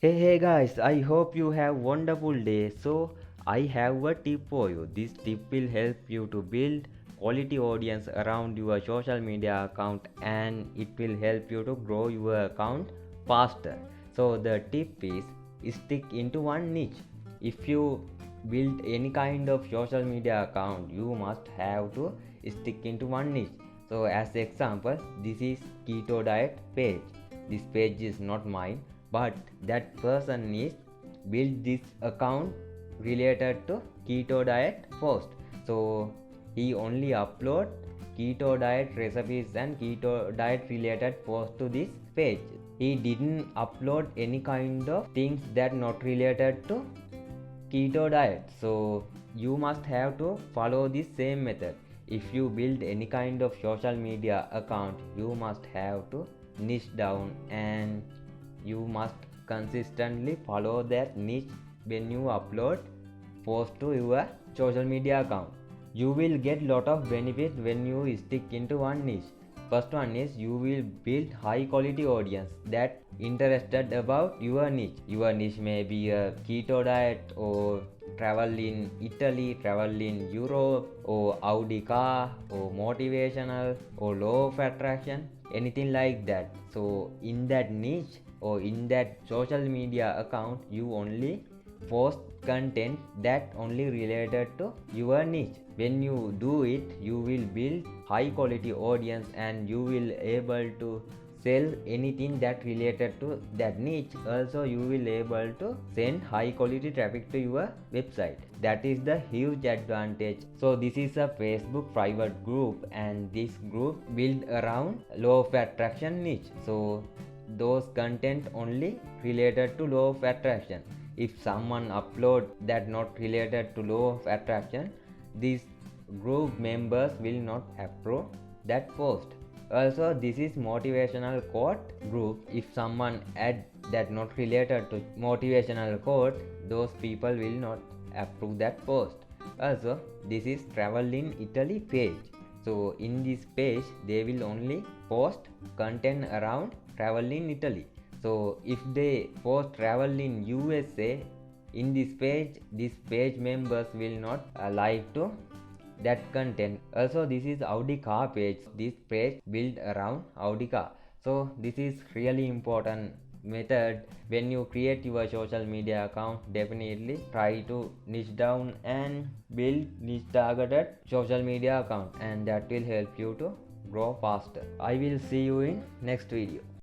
Hey guys, I hope you have wonderful day. So I have a tip for you. This tip will help you to build quality audience around your social media account, and it will help you to grow your account faster. So the tip is stick into one niche. If you build any kind of social media account, you must have to stick into one niche. So as example, this is keto diet page. This page is not mine, but that person is build this account related to keto diet post. So he only upload keto diet recipes and keto diet related post to this page. He didn't upload any kind of things that not related to keto diet. So you must have to follow this same method. If you build any kind of social media account, you must have to niche down, and you must consistently follow that niche when you upload post to your social media account. You will get lot of benefit when you stick into one niche. First one is you will build high quality audience that interested about your niche. Your niche may be a keto diet, or travel in Italy, travel in Europe, or Audi car, or motivational, or law of attraction, anything like that. So in that niche or in that social media account, you only post content that only related to your niche. When you do it, you will build high quality audience, and you will able to sell anything that related to that niche. Also you will able to send high quality traffic to your website. That is the huge advantage. So this is a Facebook private group, and this group built around law of attraction niche. So those content only related to law of attraction. If someone upload that not related to law of attraction, these group members will not approve that post. Also this is motivational quote group. If someone add that not related to motivational quote, those people will not approve that post. Also this is travel in Italy page. So in this page they will only post content around travel in Italy. So if they post travel in USA in this page members will not like to that content. Also this is Audi car page. This page built around Audi car. So this is really important method. When you create your social media account, definitely try to niche down and build niche targeted social media account, and that will help you to grow faster. I will see you in next video.